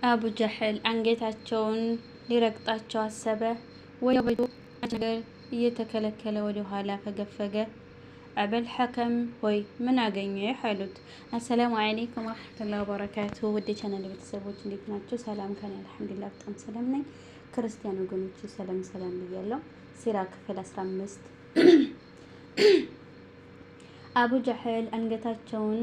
አቡ ጀህል አንገታቸውን ሊረግጣቸው አሰበ። ወዲያው ነገር እየተከለከለ ወደ ኋላ ፈገፈገ። አበል ሐከም ሆይ ምን አገኘህ አሉት። አሰላሙ አለይኩም ወራህመቱላሂ ወበረካቱ። ውድ ቻናል ቤተሰቦች እንዴት ናቸው? ሰላም ከኔ አልሐምዱሊላህ በጣም ሰላም ነኝ። ክርስቲያን ወገኖች ሰላም ሰላም ብያለሁ። ሲራ ክፍል 15 አቡ ጀህል አንገታቸውን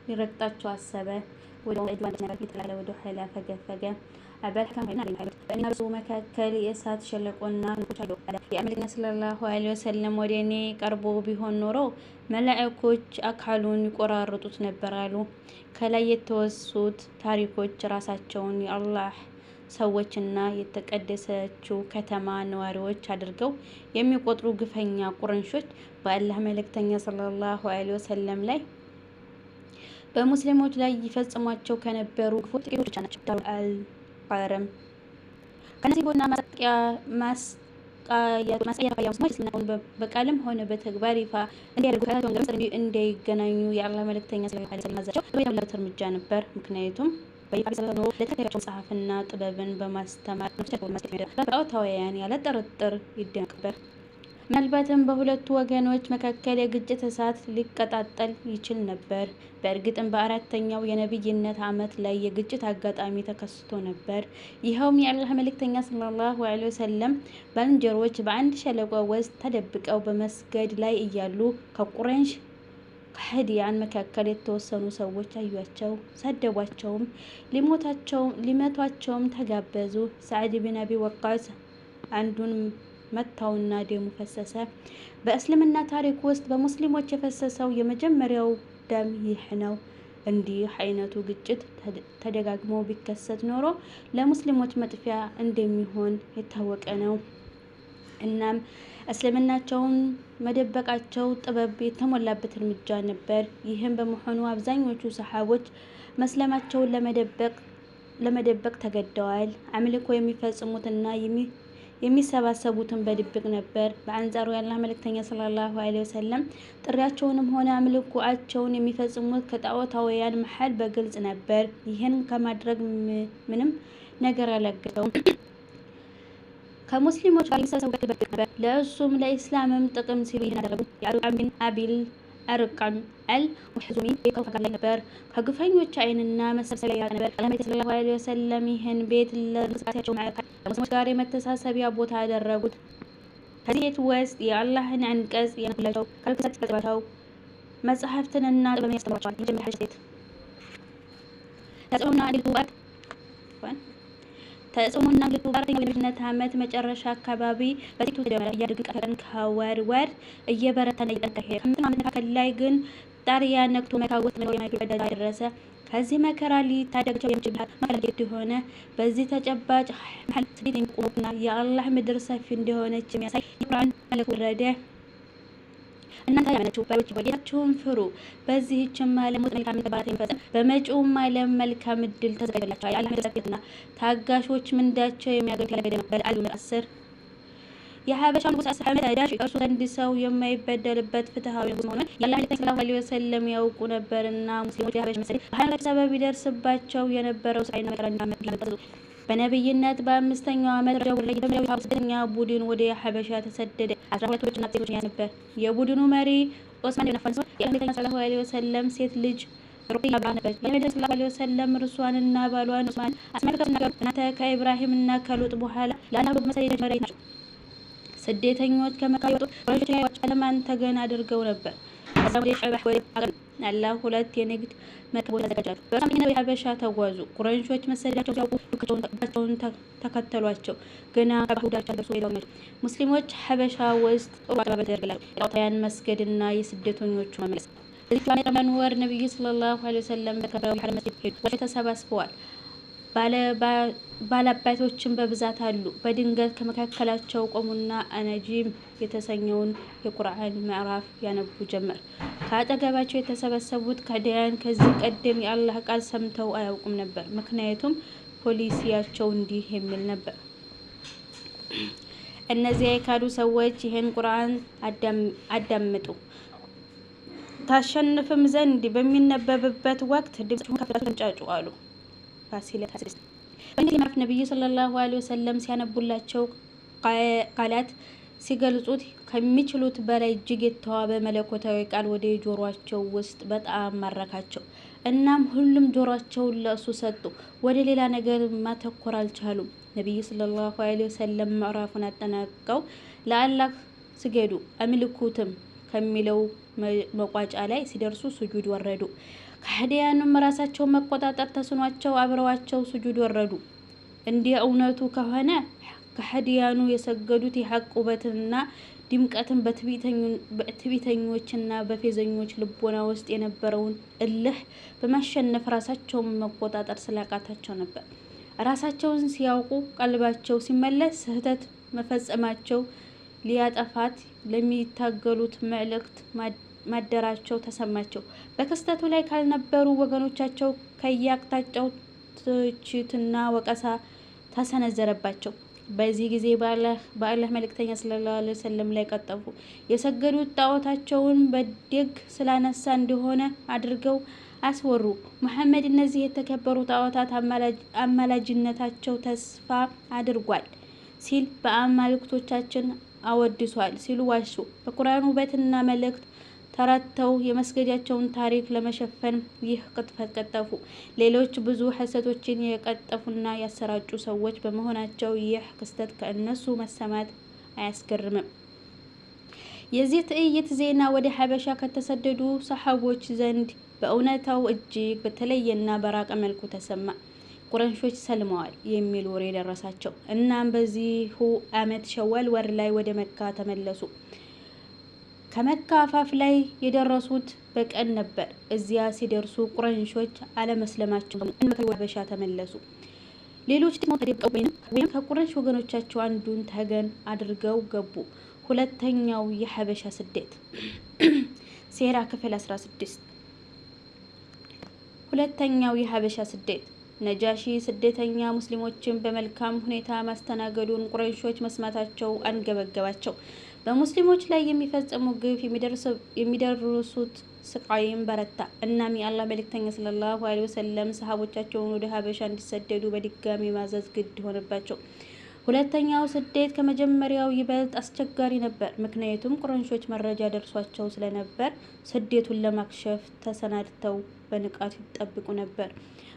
ሊረግጣቸው አሰበ። ወደ ኋላ ፈገፈገ። አበል ሐከም በእኔና በሱ መካከል የእሳት ሸለቆና ንቆች አሉ። የአምላክ ሰለላሁ ዐለይሂ ወሰለም ወደ እኔ ቀርቦ ቢሆን ኖሮ መላእክቶች አካሉን ይቆራርጡት ነበር አሉ። ከላይ የተወሱት ታሪኮች ራሳቸውን የአላህ ሰዎችና የተቀደሰችው ከተማ ነዋሪዎች አድርገው የሚቆጥሩ ግፈኛ ቁረይሾች በአላህ መልእክተኛ ሰለላሁ ዐለይሂ ወሰለም ላይ በሙስሊሞች ላይ ይፈጽሟቸው ከነበሩ ግፎች ጥቂቶች ናቸው። አልቀረም ከነዚህ ጎና ማስቀያ ሙስሊሞች እስልምናውን በቃልም ሆነ በተግባር ይፋ እንዲያደርጉ ከራሳቸው ጋር እንዳይገናኙ የአላህ መልእክተኛ ሰለላሁ ዐለይሂ ወሰለም አዛቸው በያሉት እርምጃ ነበር። ምክንያቱም በይፋ ቢሰሩ ለተከታዮቻቸው መጽሐፍና ጥበብን በማስተማር በጣዖታውያን ያለ ጥርጥር ይደነቅበር። ምናልባትም በሁለቱ ወገኖች መካከል የግጭት እሳት ሊቀጣጠል ይችል ነበር። በእርግጥም በአራተኛው የነብይነት ዓመት ላይ የግጭት አጋጣሚ ተከስቶ ነበር። ይኸውም የአላህ መልእክተኛ ሰለላሁ ዐለይሂ ወሰለም ባልንጀሮች በአንድ ሸለቆ ውስጥ ተደብቀው በመስገድ ላይ እያሉ ከቁረይሽ ከሃዲያን መካከል የተወሰኑ ሰዎች አዩአቸው፣ ሰደቧቸውም፣ ሊመቷቸውም ተጋበዙ። ሰዓድ ቢን አቢ ወቃስ አንዱን መታውና ደሙ ፈሰሰ። በእስልምና ታሪክ ውስጥ በሙስሊሞች የፈሰሰው የመጀመሪያው ደም ይህ ነው። እንዲህ አይነቱ ግጭት ተደጋግሞ ቢከሰት ኖሮ ለሙስሊሞች መጥፊያ እንደሚሆን የታወቀ ነው። እናም እስልምናቸውን መደበቃቸው ጥበብ የተሞላበት እርምጃ ነበር። ይህም በመሆኑ አብዛኞቹ ሰሃቦች መስለማቸውን ለመደበቅ ተገደዋል። አምልኮ የሚፈጽሙትና የሚሰባሰቡትን በድብቅ ነበር። በአንጻሩ የአላህ መልእክተኛ ሰለላሁ ዐለይሂ ወሰለም ጥሪያቸውንም ሆነ አምልኮአቸውን የሚፈጽሙት ከጣዖታውያን መሃል በግልጽ ነበር። ይህን ከማድረግ ምንም ነገር አላገደውም። ከሙስሊሞች ጋር የሚሰባሰቡበት በድብቅ ነበር። ለእሱም ለኢስላምም ጥቅም ሲሉ ይህን አደረጉ። የአርቃም ቢን አቢል አርቃም አል-ሙሕዙሚ ቤት ከውካብ ላይ ነበር። ከግፈኞች አይንና መሰብሰቢያ ያለ ነበር። አላህ ሰለላሁ ዐለይሂ ወሰለም ይህን ቤት ለእንቅስቃሴያቸው ማዕከል ከሙስሊሞች ጋር የመተሳሰቢያ ቦታ ያደረጉት። ከዚህ ቤት ውስጥ የአላህን አንቀጽ ያነቡላቸው፣ ከርኩሰት ይፈጽሟቸው፣ መጽሐፍትንና ጥበብን ያስተምሯቸዋል። የመጀመሪያ ሐዲስ ቤት ተጽዕኖና እንግልቱ በአራተኛው የነብይነት ዓመት መጨረሻ አካባቢ በሴቱ ተጀመረ። እያደገ ቀን ከወር ወር እየበረታና እየጠነከረ ሄደ። ከ5 ዓመት መካከል ላይ ግን ጣሪያ ነክቶ መካ ውስጥ መኖር የማይችሉበት ደረጃ ደረሰ። ከዚህ መከራ ሊታደጋቸው የሚችል ብልሃት ማፈላለግ የሆነ በዚህ ተጨባጭ መሀል ስደት የሚቆሙና የአላህ ምድር ሰፊ እንደሆነች የሚያሳይ የቁርአን መልእክት ወረደ። እናንተ ያመናችሁ ባሮች ሆይ ጌታችሁን ፍሩ። በዚህችም ዓለም ውስጥ መልካም ተግባራት የሚፈጽም በመጪውም ዓለም መልካም ዕድል ተዘጋጅቶላቸዋል። የአላህ ምድር ሰፊና ታጋሾች ምንዳቸው የሚያገኙት ያለ ገደብ ነው። በአል 10 የሀበሻው ንጉሥ አህመድ ዳሽ እርሱ ዘንድ ሰው የማይበደልበት ፍትሃዊ ንጉሥ መሆኑን የአላህ መልእክተኛ ሰለላሁ ዐለይሂ ወሰለም ያውቁ ነበርና ሙስሊሞች የሀበሻ መሰደድ በሃይማኖታቸው ሰበብ ይደርስባቸው የነበረው ስቃይና መከራ እንዲያመጡ በነብይነት በ5ኛው ዓመት ረጀብ ላይ የመጀመሪያው የሀበሻ ስደተኛ ቡድን ወደ ሀበሻ ተሰደደ። 12 ወንዶችና ሴቶች ያዝ ነበር። የቡድኑ መሪ ዑስማን ኢብኑ አፋን ሲሆን የአላህ መልእክተኛ ሰለላሁ ዐለይሂ ወሰለም ሴት ልጅ ሩቅያ ነበረች። የአላህ መልእክተኛ ሰለላሁ ዐለይሂ ወሰለም እርሷንና ባሏን ዑስማን አስመልክተው ሲናገሩ እናንተ ከኢብራሂምና ከሉጥ በኋላ ለአላህ ብሎ በመሰደድ የመጀመሪያ ናቸው። ስደተኞች ከመካ የወጡት ቁረይሾች ያዩዋቸው ጨለማን ተገን አድርገው ነበር። ከዚያም ወደ ሸባህ ወደ አገር አላህ 2 የንግድ መርከቦች አዘጋጃሉ። በሰማይና በሀበሻ ተጓዙ። ቁረይሾች መሰደዳቸውን ሲያውቁ ዱካቸውን ተከተሏቸው። ገና ከባህሩ ዳርቻ ደርሶ ሄደው ናቸው። ሙስሊሞች ሀበሻ ውስጥ ጥሩ አቀባበል ተደረገላቸው። የጣዖታውያን መስገድና የስደተኞቹ መመለስ። በዚህ ዓመት ረመዳን ወር ነብዩ ሰለላሁ ዐለይሂ ወሰለም በተከበረው የሐረም መስጊድ ሄዱ። ወደ ተሰባስበዋል። ባላባቶችን በብዛት አሉ። በድንገት ከመካከላቸው ቆሙና አነጂም የተሰኘውን የቁርአን ምዕራፍ ያነቡ ጀመር። ከአጠገባቸው የተሰበሰቡት ከዲያን ከዚህ ቀደም የአላህ ቃል ሰምተው አያውቁም ነበር። ምክንያቱም ፖሊሲያቸው እንዲህ የሚል ነበር: እነዚያ የካዱ ሰዎች ይህን ቁርአን አዳምጡ፣ ታሸንፍም ዘንድ በሚነበብበት ወቅት ድምፅህን ከፍ አድርገህ ተንጫጩ አሉ። ፋሲለት 26 በእነዚህ ምዕራፍ ነብዩ ሰለላሁ ዐለይሂ ወሰለም ሲያነቡላቸው ቃላት ሲገልጹት ከሚችሉት በላይ እጅግ የተዋበ መለኮታዊ ቃል ወደ ጆሮአቸው ውስጥ በጣም ማረካቸው። እናም ሁሉም ጆሮአቸውን ለእሱ ሰጡ። ወደ ሌላ ነገር ማተኮር አልቻሉም። ነብዩ ሰለላሁ ዐለይሂ ወሰለም ምዕራፉን አጠናቀው ለአላህ ስገዱ አምልኩትም ከሚለው መቋጫ ላይ ሲደርሱ ሱጁድ ወረዱ። ከሃዲያኑም ራሳቸውን መቆጣጠር ተስኗቸው አብረዋቸው ሱጁድ ወረዱ። እንደ እውነቱ ከሆነ ከሃዲያኑ የሰገዱት የሐቅ ውበትና ድምቀትን በትዕቢተኞችና በፌዘኞች ልቦና ውስጥ የነበረውን እልህ በማሸነፍ ራሳቸውን መቆጣጠር ስላቃታቸው ነበር። ራሳቸውን ሲያውቁ ቀልባቸው ሲመለስ ስህተት መፈጸማቸው ሊያጠፋት ለሚታገሉት መልእክት ማደራቸው ተሰማቸው። በክስተቱ ላይ ካልነበሩ ወገኖቻቸው ከየአቅጣጫው ትችትና ወቀሳ ተሰነዘረባቸው። በዚህ ጊዜ በአላህ መልእክተኛ ሰለላሁ ዐለይሂ ወሰለም ላይ ቀጠፉ። የሰገዱት ጣዖታቸውን በደግ ስላነሳ እንደሆነ አድርገው አስወሩ። መሐመድ እነዚህ የተከበሩ ጣዖታት አማላጅነታቸው ተስፋ አድርጓል ሲል በአማልክቶቻችን አወድሷል ሲሉ ዋሹ። በቁርአን ውበትና መልእክት ተረድተው የመስገጃቸውን ታሪክ ለመሸፈን ይህ ቅጥፈት ቀጠፉ። ሌሎች ብዙ ሐሰቶችን የቀጠፉና ያሰራጩ ሰዎች በመሆናቸው ይህ ክስተት ከእነሱ መሰማት አያስገርምም። የዚህ ትዕይንት ዜና ወደ ሀበሻ ከተሰደዱ ሰሃቦች ዘንድ በእውነታው እጅግ በተለየና በራቀ መልኩ ተሰማ። ቁረይሾች ሰልመዋል የሚል ወሬ ደረሳቸው። እናም በዚሁ ዓመት ሸዋል ወር ላይ ወደ መካ ተመለሱ። ከመካ አፋፍ ላይ የደረሱት በቀን ነበር። እዚያ ሲደርሱ ቁረይሾች አለመስለማቸው ወደ ሀበሻ ተመለሱ። ሌሎች ደግሞ ተደብቀው ወይም ከቁረይሽ ወገኖቻቸው አንዱን ተገን አድርገው ገቡ። ሁለተኛው የሀበሻ ስደት ሴራ ክፍል 16 ሁለተኛው የሀበሻ ስደት ነጃሺ ስደተኛ ሙስሊሞችን በመልካም ሁኔታ ማስተናገዱን ቁረይሾች መስማታቸው አንገበገባቸው። በሙስሊሞች ላይ የሚፈጸሙ ግፍ የሚደርሱት ስቃይም በረታ። እናም የአላህ መልእክተኛ ሰለላሁ ዐለይሂ ወሰለም ሰሃቦቻቸውን ወደ ሀበሻ እንዲሰደዱ በድጋሚ ማዘዝ ግድ ሆነባቸው። ሁለተኛው ስደት ከመጀመሪያው ይበልጥ አስቸጋሪ ነበር። ምክንያቱም ቁረይሾች መረጃ ደርሷቸው ስለነበር ስደቱን ለማክሸፍ ተሰናድተው በንቃት ይጠብቁ ነበር።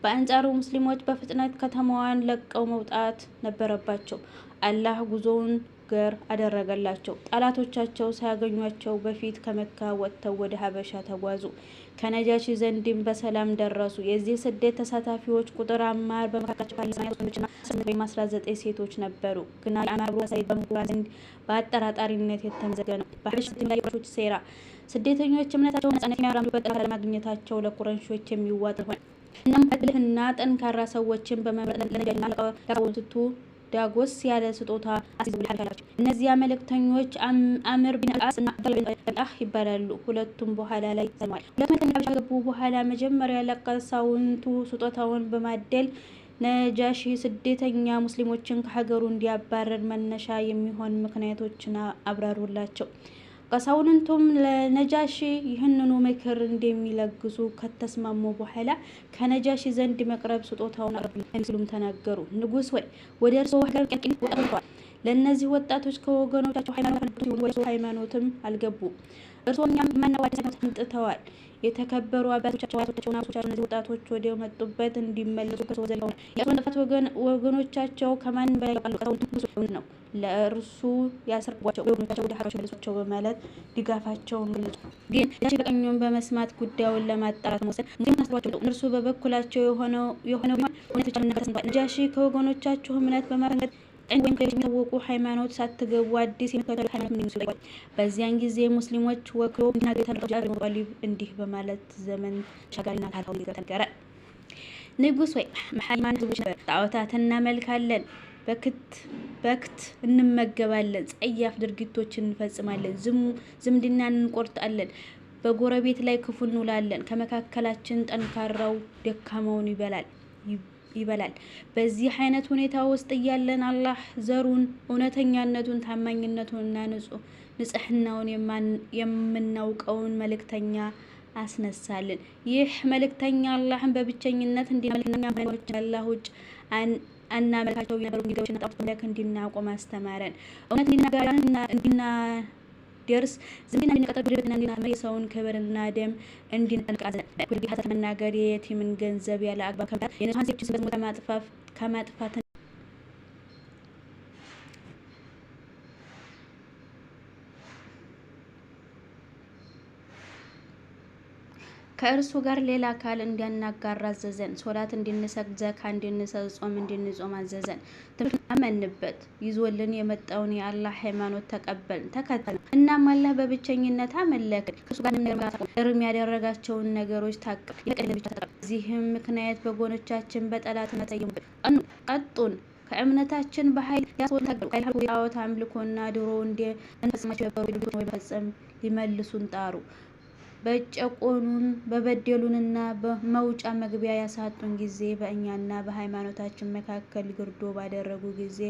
በአንጻሩ ሙስሊሞች በፍጥነት ከተማዋን ለቀው መውጣት ነበረባቸው። አላህ ጉዞውን ገር አደረገላቸው። ጠላቶቻቸው ሳያገኟቸው በፊት ከመካ ወጥተው ወደ ሀበሻ ተጓዙ። ከነጃሺ ዘንድም በሰላም ደረሱ። የዚህ ስደት ተሳታፊዎች ቁጥር አማር በመካከላቸው ካለ 19 ሴቶች ነበሩ። ግና የአማር ሳይድ በሙራ ዘንድ በአጠራጣሪነት የተመዘገበ ነው። በሀበሻ ላይ የቁረይሾች ሴራ ስደተኞች እምነታቸውን ነጻነት የሚያራምዱበት ጥራት ለማግኘታቸው ለቁረይሾች የሚዋጥ ሆነ። እናም ብልህና ጠንካራ ሰዎችን በመምረጥ ለነጃሺና ለቀውንቱ ዳጎስ ያለ ስጦታ አስይዘውላቸው። እነዚያ መልእክተኞች አምር ቢን አልዓስ እና አብዱላህ ቢን አልአህ ይባላሉ። ሁለቱም በኋላ ላይ ሰማል። ሁለቱም ከገቡ በኋላ መጀመሪያ ለቀሳውንቱ ስጦታውን በማደል ነጃሺ ስደተኛ ሙስሊሞችን ከሀገሩ እንዲያባረር መነሻ የሚሆን ምክንያቶችን አብራሩላቸው። ቀሳውንቱም ለነጃሺ ይህንኑ ምክር እንደሚለግሱ ከተስማሙ በኋላ ከነጃሺ ዘንድ መቅረብ ስጦታውን አቅርቡልኝ ሲሉም ተናገሩ። ንጉስ ወይ ወደ እርስዎ ሀገር ቀቂል ወጣቷል። ለእነዚህ ወጣቶች ከወገኖቻቸው ሃይማኖትም አልገቡም። እርስዎ እኛም ማናዋጭ አንጥተዋል። የተከበሩ አባቶቻቸው አያቶቻቸውና አባቶቻቸው እነዚህ ወጣቶች ወደ መጡበት እንዲመለሱ ከሰው ዘንድ ሆነ። የጥፋት ወገኖቻቸው ከማንም በላይ ያውቃሉ። ቀሳውንቱ ነው ለእርሱ ያስረቧቸው ወገኖቻቸው ወደ ሀገራቸው መልሷቸው በማለት ድጋፋቸውን ገለጹ። ግን ነጃሺ በቀኙን በመስማት ጉዳዩን ለማጣራት መወሰን ሙስሊም አስሯቸው። እነርሱ በበኩላቸው የሆነው እውነት ተሰምቷል። ነጃሺ ከወገኖቻቸው እምነት በማፈንገጥ ወይም ከሚታወቁ ሃይማኖት ሳትገቡ አዲስ የመከተሉ ሃይማኖት ምን ይመስላል? በዚያን ጊዜ ሙስሊሞች ወክሎ እንዲናገር ተደረገ። ጃዕፈር ኢብኑ ጣሊብ እንዲህ በማለት ዘመን ተሻጋሪና ታሪካዊ ነገር ተነገረ። ንጉስ ወይ ሃይማኖት ዝቦች ነበር። ጣዖታትን እናመልካለን፣ በክት እንመገባለን፣ ጸያፍ ድርጊቶችን እንፈጽማለን፣ ዝምድናን እንቆርጣለን፣ በጎረቤት ላይ ክፉ እንውላለን፣ ከመካከላችን ጠንካራው ደካማውን ይበላል። በዚህ አይነት ሁኔታ ውስጥ እያለን አላህ ዘሩን፣ እውነተኛነቱን፣ ታማኝነቱንና ንጽህናውን የምናውቀውን መልእክተኛ አስነሳልን። ይህ መልእክተኛ አላህን በብቸኝነት እንዲናመልክና ማንኛውም አላህ ውጭ አናመልካቸው የነበሩ እንዲገቡና ጣዖት ማምለክ እንድናቆም አስተማረን። እውነት እንድናደርስ ዝምድና እንድንቀጥል ብድርና እንድናመልክ የሰውን ክብርና ደም እንድንጠብቅ አዘዘን። በኩል ጊዜ ሐሰት መናገር፣ የየቲምን ገንዘብ ያለ አግባብ ከመብላት፣ የንጹሃን ዜጎችን ስም ከማጥፋት ከእርሱ ጋር ሌላ አካል እንዳናጋራ አዘዘን። ሶላት እንድንሰግድ፣ ዘካ እንድንሰጥ፣ ጾም እንድንጾም አዘዘን። ትምህርት አመንበት፣ ይዞልን የመጣውን የአላህ ሃይማኖት ተከተልን። እናም አላህ በብቸኝነት አመለክን። ከእሱ ጋር ምንም ነገር እርም ያደረጋቸውን ነገሮች ታቀብ፣ የፈቀደልን ብቻ ተጠቀም። በዚህም ምክንያት በጎኖቻችን በጠላትነት ሰየሙብን፣ ቀጡን። ከእምነታችን በኃይል ያስወጡን ታገሉ። ከአላህ ጣዖት አምልኮና ድሮ እንፈጽማቸው የነበሩ ድርጊቶችን በመፈጸም ሊመልሱን ጣሩ። በጨቆኑን በበደሉንና በመውጫ መግቢያ ያሳጡን ጊዜ በእኛና በሃይማኖታችን መካከል ግርዶ ባደረጉ ጊዜ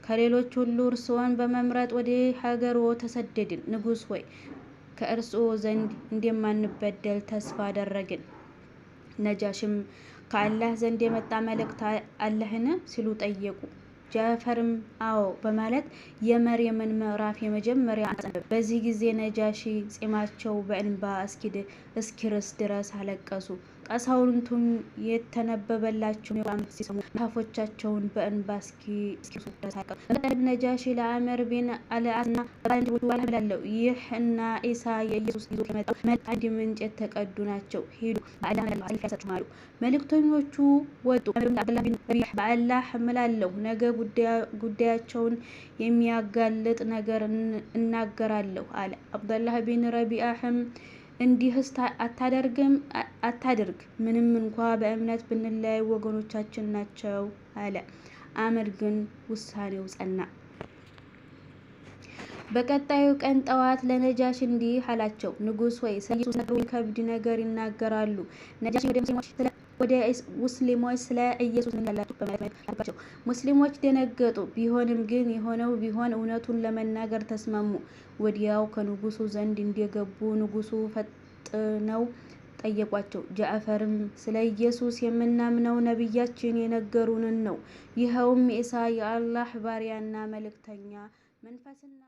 ከሌሎች ሁሉ እርስዎን በመምረጥ ወደ ሀገርዎ ተሰደድን። ንጉሥ ሆይ ከእርስዎ ዘንድ እንደማንበደል ተስፋ አደረግን። ነጃሽም ከአላህ ዘንድ የመጣ መልእክት አለህን ሲሉ ጠየቁ። ጃፈርም አዎ በማለት የመርየምን ምዕራፍ የመጀመሪያ አንቀጽ። በዚህ ጊዜ ነጃሺ ጺማቸው በእንባ እስኪርስ ድረስ አለቀሱ። ቀሳውንቱም የተነበበላቸውን የቁርአን ሲሰሙ መጽሐፎቻቸውን በእንባ እስኪርሱ ድረስ አለቀሱ። በመቀጠል ነጃሺ ለአመር ቢን አልዓስና ባልንጀሮቹ አላህ እምላለሁ ይህ እና ኢሳ የኢየሱስ ይዞት የመጣው አንድ ምንጭ የተቀዱ ናቸው። ሂዱ በአላህ እምላለሁ አላህ ያሳችሁ አሉ። መልእክተኞቹ ወጡ። አብዱላህ ቢን ረቢዕ በአላህ እምላለሁ ነገ ጉዳያቸውን የሚያጋልጥ ነገር እናገራለሁ አለ። አብዱላህ ቢን ረቢዓህም እንዲህስ አታድርግ፣ ምንም እንኳ በእምነት ብንለያይ ወገኖቻችን ናቸው አለ። አመር ግን ውሳኔው ጸና። በቀጣዩ ቀን ጠዋት ለነጃሽ እንዲህ አላቸው፣ ንጉሥ ሆይ ስለ ኢየሱስ ነገሩ ከብድ ነገር ይናገራሉ። ነጃሽ ወደ ሙስሊሞች ስለ ኢየሱስ ምን ላላችሁ በማለት አልባቸው። ሙስሊሞች ደነገጡ። ቢሆንም ግን የሆነው ቢሆን እውነቱን ለመናገር ተስማሙ። ወዲያው ከንጉሱ ዘንድ እንደገቡ ንጉሱ ፈጥነው ጠየቋቸው። ጃዕፈርም ስለ ኢየሱስ የምናምነው ነቢያችን የነገሩንን ነው። ይኸውም ኢሳ የአላህ ባሪያና መልእክተኛ መንፈስና